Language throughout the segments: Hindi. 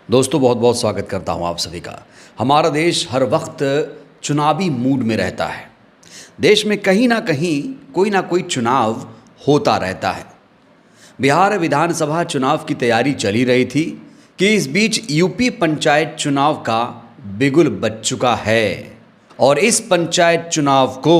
दोस्तों बहुत बहुत स्वागत करता हूं आप सभी का। हमारा देश हर वक्त चुनावी मूड में रहता है। देश में कहीं ना कोई चुनाव होता रहता है। बिहार विधानसभा चुनाव की तैयारी चली रही थी कि इस बीच यूपी पंचायत चुनाव का बिगुल बज चुका है और इस पंचायत चुनाव को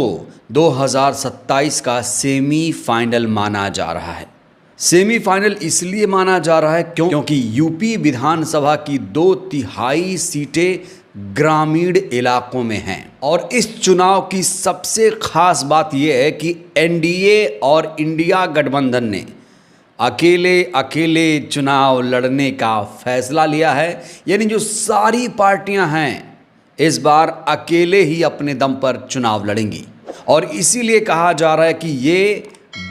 2027 का सेमीफाइनल माना जा रहा है। सेमीफाइनल इसलिए माना जा रहा है क्योंकि यूपी विधानसभा की 2/3 सीटें ग्रामीण इलाकों में हैं और इस चुनाव की सबसे खास बात यह है कि एनडीए और इंडिया गठबंधन ने अकेले चुनाव लड़ने का फैसला लिया है। यानी जो सारी पार्टियां हैं इस बार अकेले ही अपने दम पर चुनाव लड़ेंगी और इसीलिए कहा जा रहा है कि ये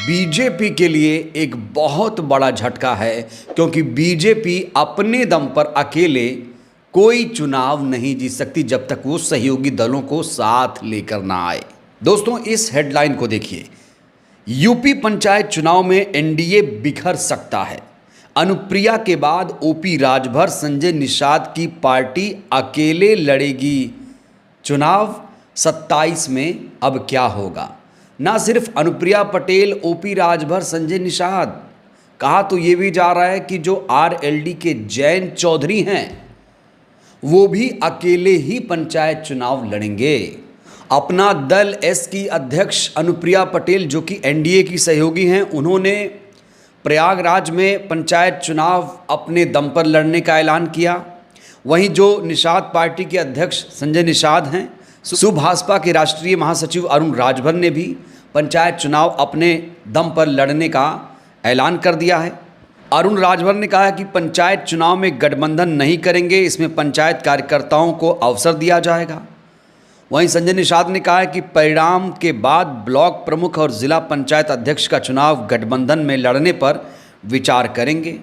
बीजेपी के लिए एक बहुत बड़ा झटका है क्योंकि बीजेपी अपने दम पर अकेले कोई चुनाव नहीं जीत सकती जब तक वो सहयोगी दलों को साथ लेकर ना आए। दोस्तों इस हेडलाइन को देखिए, यूपी पंचायत चुनाव में एनडीए बिखर सकता है। अनुप्रिया के बाद ओपी राजभर संजय निषाद की पार्टी अकेले लड़ेगी चुनाव 27 में। अब क्या होगा? ना सिर्फ अनुप्रिया पटेल, ओपी राजभर, संजय निषाद, कहा तो ये भी जा रहा है कि जो आरएलडी के जैन चौधरी हैं वो भी अकेले ही पंचायत चुनाव लड़ेंगे। अपना दल एस की अध्यक्ष अनुप्रिया पटेल जो कि एनडीए की सहयोगी हैं, उन्होंने प्रयागराज में पंचायत चुनाव अपने दम पर लड़ने का ऐलान किया। वहीं जो निषाद पार्टी के अध्यक्ष संजय निषाद हैं, सुभाषपा के राष्ट्रीय महासचिव अरुण राजभर ने भी पंचायत चुनाव अपने दम पर लड़ने का ऐलान कर दिया है। अरुण राजभर ने कहा है कि पंचायत चुनाव में गठबंधन नहीं करेंगे, इसमें पंचायत कार्यकर्ताओं को अवसर दिया जाएगा। वहीं संजय निषाद ने कहा है कि परिणाम के बाद ब्लॉक प्रमुख और जिला पंचायत अध्यक्ष का चुनाव गठबंधन में लड़ने पर विचार करेंगे।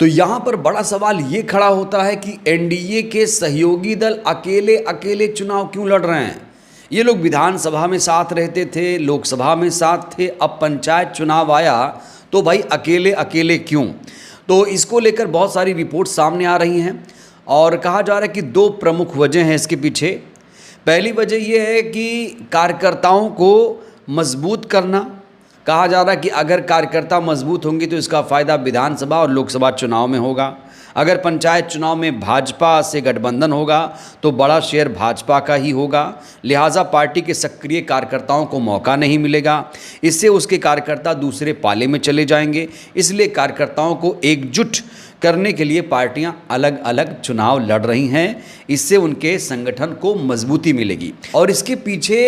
तो यहाँ पर बड़ा सवाल ये खड़ा होता है कि एनडीए के सहयोगी दल अकेले चुनाव क्यों लड़ रहे हैं? ये लोग विधानसभा में साथ रहते थे, लोकसभा में साथ थे, अब पंचायत चुनाव आया तो भाई अकेले क्यों? तो इसको लेकर बहुत सारी रिपोर्ट सामने आ रही हैं और कहा जा रहा है कि दो प्रमुख वजह हैं इसके पीछे। पहली वजह यह है कि कार्यकर्ताओं को मजबूत करना। कहा जा रहा है कि अगर कार्यकर्ता मजबूत होंगे तो इसका फ़ायदा विधानसभा और लोकसभा चुनाव में होगा। अगर पंचायत चुनाव में भाजपा से गठबंधन होगा तो बड़ा शेयर भाजपा का ही होगा, लिहाजा पार्टी के सक्रिय कार्यकर्ताओं को मौका नहीं मिलेगा। इससे उसके कार्यकर्ता दूसरे पाले में चले जाएंगे। इसलिए कार्यकर्ताओं को एकजुट करने के लिए पार्टियां अलग अलग चुनाव लड़ रही हैं। इससे उनके संगठन को मजबूती मिलेगी। और इसके पीछे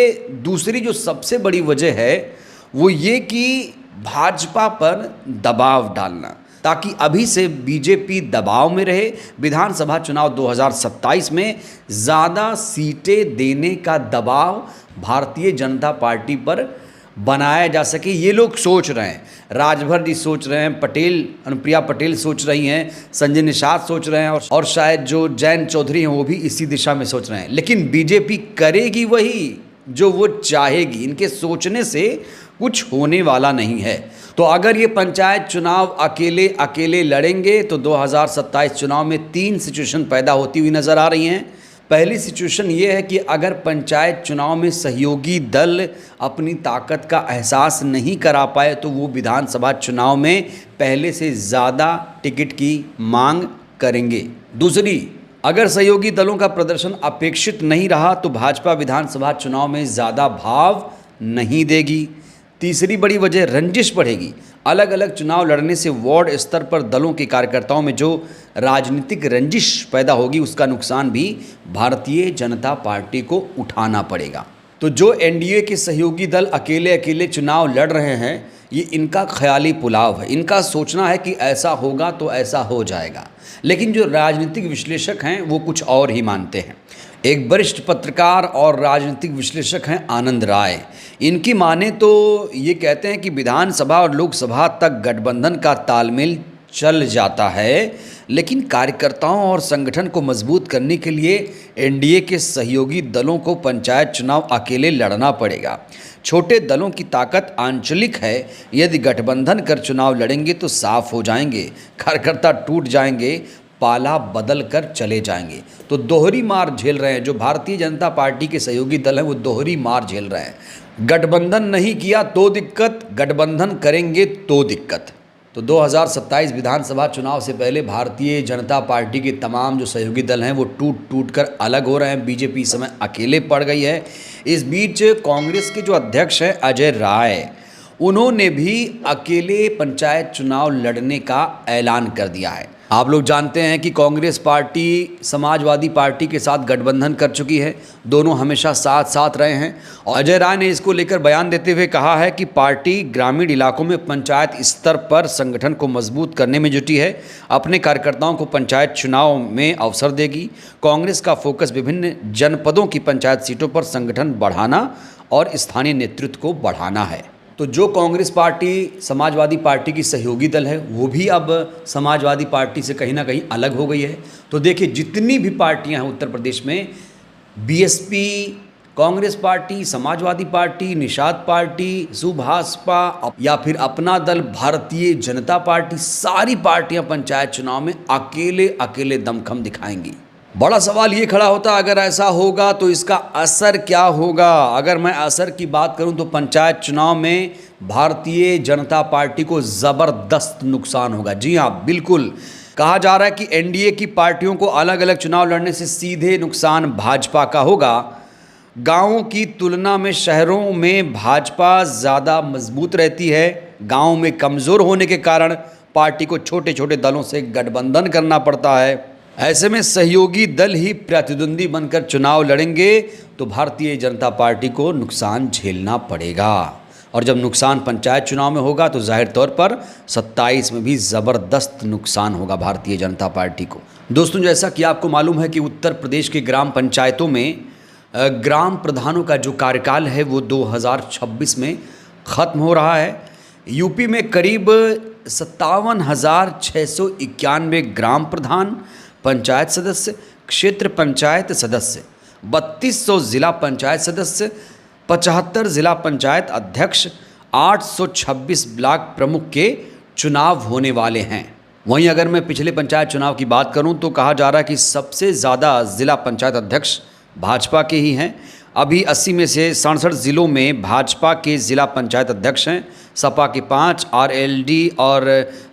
दूसरी जो सबसे बड़ी वजह है वो ये कि भाजपा पर दबाव डालना, ताकि अभी से बीजेपी दबाव में रहे। विधानसभा चुनाव 2027 में ज़्यादा सीटें देने का दबाव भारतीय जनता पार्टी पर बनाया जा सके, ये लोग सोच रहे हैं। राजभर जी सोच रहे हैं, अनुप्रिया पटेल सोच रही हैं, संजय निषाद सोच रहे हैं और शायद जो जैन चौधरी हैं वो भी इसी दिशा में सोच रहे हैं। लेकिन बीजेपी करेगी वही जो वो चाहेगी। इनके सोचने से कुछ होने वाला नहीं है। तो अगर ये पंचायत चुनाव अकेले लड़ेंगे तो 2027 चुनाव में 3 सिचुएशन पैदा होती हुई नज़र आ रही हैं। पहली सिचुएशन ये है कि अगर पंचायत चुनाव में सहयोगी दल अपनी ताकत का एहसास नहीं करा पाए तो वो विधानसभा चुनाव में पहले से ज़्यादा टिकट की मांग करेंगे। दूसरी, अगर सहयोगी दलों का प्रदर्शन अपेक्षित नहीं रहा तो भाजपा विधानसभा चुनाव में ज़्यादा भाव नहीं देगी। तीसरी बड़ी वजह, रंजिश बढ़ेगी। अलग अलग चुनाव लड़ने से वार्ड स्तर पर दलों के कार्यकर्ताओं में जो राजनीतिक रंजिश पैदा होगी उसका नुकसान भी भारतीय जनता पार्टी को उठाना पड़ेगा। तो जो एनडीए के सहयोगी दल अकेले चुनाव लड़ रहे हैं ये इनका ख्याली पुलाव है। इनका सोचना है कि ऐसा होगा तो ऐसा हो जाएगा। लेकिन जो राजनीतिक विश्लेषक हैं वो कुछ और ही मानते हैं। एक वरिष्ठ पत्रकार और राजनीतिक विश्लेषक हैं आनंद राय। इनकी माने तो ये कहते हैं कि विधानसभा और लोकसभा तक गठबंधन का तालमेल चल जाता है, लेकिन कार्यकर्ताओं और संगठन को मजबूत करने के लिए एनडीए के सहयोगी दलों को पंचायत चुनाव अकेले लड़ना पड़ेगा। छोटे दलों की ताकत आंचलिक है, यदि गठबंधन कर चुनाव लड़ेंगे तो साफ हो जाएंगे, कार्यकर्ता टूट जाएंगे, पाला बदल कर चले जाएंगे। तो दोहरी मार झेल रहे हैं जो भारतीय जनता पार्टी के सहयोगी दल हैं, वो दोहरी मार झेल रहे हैं। गठबंधन नहीं किया तो दिक्कत, गठबंधन करेंगे तो दिक्कत। तो 2027 विधानसभा चुनाव से पहले भारतीय जनता पार्टी के तमाम जो सहयोगी दल हैं वो टूट टूट कर अलग हो रहे हैं। बीजेपी इस समय अकेले पड़ गई है। इस बीच कांग्रेस के जो अध्यक्ष हैं अजय राय, उन्होंने भी अकेले पंचायत चुनाव लड़ने का ऐलान कर दिया है। आप लोग जानते हैं कि कांग्रेस पार्टी समाजवादी पार्टी के साथ गठबंधन कर चुकी है, दोनों हमेशा साथ साथ रहे हैं। और अजय राय ने इसको लेकर बयान देते हुए कहा है कि पार्टी ग्रामीण इलाकों में पंचायत स्तर पर संगठन को मजबूत करने में जुटी है, अपने कार्यकर्ताओं को पंचायत चुनाव में अवसर देगी। कांग्रेस का फोकस विभिन्न जनपदों की पंचायत सीटों पर संगठन बढ़ाना और स्थानीय नेतृत्व को बढ़ाना है। तो जो कांग्रेस पार्टी समाजवादी पार्टी की सहयोगी दल है वो भी अब समाजवादी पार्टी से कहीं ना कहीं अलग हो गई है। तो देखिए, जितनी भी पार्टियां हैं उत्तर प्रदेश में, BSP, Congress party, Samajwadi party, Nishad party, Subhaspa या फिर अपना दल भारतीय जनता पार्टी, सारी पार्टियां पंचायत चुनाव में अकेले अकेले दमखम दिखाएंगी। बड़ा सवाल ये खड़ा होता है, अगर ऐसा होगा तो इसका असर क्या होगा। अगर मैं असर की बात करूं तो पंचायत चुनाव में भारतीय जनता पार्टी को ज़बरदस्त नुकसान होगा। जी हाँ, बिल्कुल कहा जा रहा है कि एनडीए की पार्टियों को अलग अलग चुनाव लड़ने से सीधे नुकसान भाजपा का होगा। गांवों की तुलना में शहरों में भाजपा ज़्यादा मजबूत रहती है। गांव में कमज़ोर होने के कारण पार्टी को छोटे छोटे दलों से गठबंधन करना पड़ता है। ऐसे में सहयोगी दल ही प्रतिद्वंदी बनकर चुनाव लड़ेंगे तो भारतीय जनता पार्टी को नुकसान झेलना पड़ेगा। और जब नुकसान पंचायत चुनाव में होगा तो जाहिर तौर पर 27 में भी ज़बरदस्त नुकसान होगा भारतीय जनता पार्टी को। दोस्तों, जैसा कि आपको मालूम है कि उत्तर प्रदेश के ग्राम पंचायतों में ग्राम प्रधानों का जो कार्यकाल है वो 2026 में ख़त्म हो रहा है। यूपी में करीब 57,691 ग्राम प्रधान, पंचायत सदस्य, क्षेत्र पंचायत सदस्य, 3200 जिला पंचायत सदस्य, 75 जिला पंचायत अध्यक्ष, 826 ब्लॉक प्रमुख के चुनाव होने वाले हैं। वहीं अगर मैं पिछले पंचायत चुनाव की बात करूं तो कहा जा रहा है कि सबसे ज़्यादा जिला पंचायत अध्यक्ष भाजपा के ही हैं। अभी 80 में से 67 ज़िलों में भाजपा के ज़िला पंचायत अध्यक्ष हैं। सपा के 5, आरएलडी और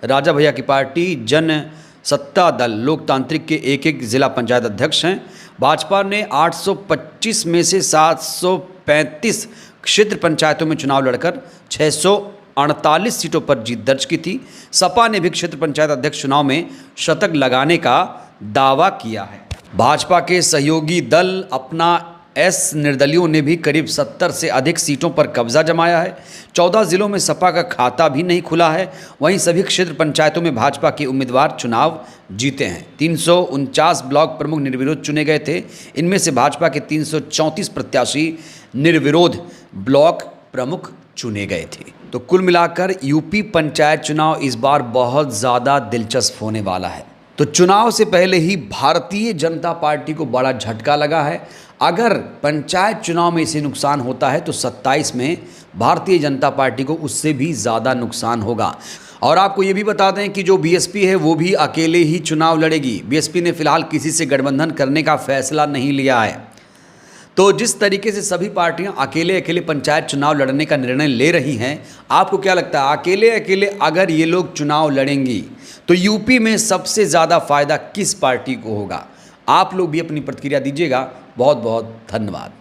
राजा भैया की पार्टी जन सत्ता दल लोकतांत्रिक के एक ज़िला पंचायत अध्यक्ष हैं। भाजपा ने 825 में से 735 क्षेत्र पंचायतों में चुनाव लड़कर 648 सीटों पर जीत दर्ज की थी। सपा ने भी क्षेत्र पंचायत अध्यक्ष चुनाव में शतक लगाने का दावा किया है। भाजपा के सहयोगी दल अपना एस निर्दलियों ने भी करीब 70 से अधिक सीटों पर कब्जा जमाया है। 14 जिलों में सपा का खाता भी नहीं खुला है। वहीं सभी क्षेत्र पंचायतों में भाजपा के उम्मीदवार चुनाव जीते हैं। 349 ब्लॉक प्रमुख निर्विरोध चुने गए थे। इनमें से भाजपा के 334 प्रत्याशी निर्विरोध ब्लॉक प्रमुख चुने गए थे। तो कुल मिलाकर यूपी पंचायत चुनाव इस बार बहुत ज़्यादा दिलचस्प होने वाला है। तो चुनाव से पहले ही भारतीय जनता पार्टी को बड़ा झटका लगा है। अगर पंचायत चुनाव में इसे नुकसान होता है तो 27 में भारतीय जनता पार्टी को उससे भी ज़्यादा नुकसान होगा। और आपको ये भी बता दें कि जो बीएसपी है वो भी अकेले ही चुनाव लड़ेगी। बीएसपी ने फिलहाल किसी से गठबंधन करने का फैसला नहीं लिया है। तो जिस तरीके से सभी पार्टियां अकेले अकेले पंचायत चुनाव लड़ने का निर्णय ले रही हैं, आपको क्या लगता है अकेले अकेले अगर ये लोग चुनाव लड़ेंगी तो यूपी में सबसे ज़्यादा फ़ायदा किस पार्टी को होगा? आप लोग भी अपनी प्रतिक्रिया दीजिएगा। बहुत बहुत धन्यवाद।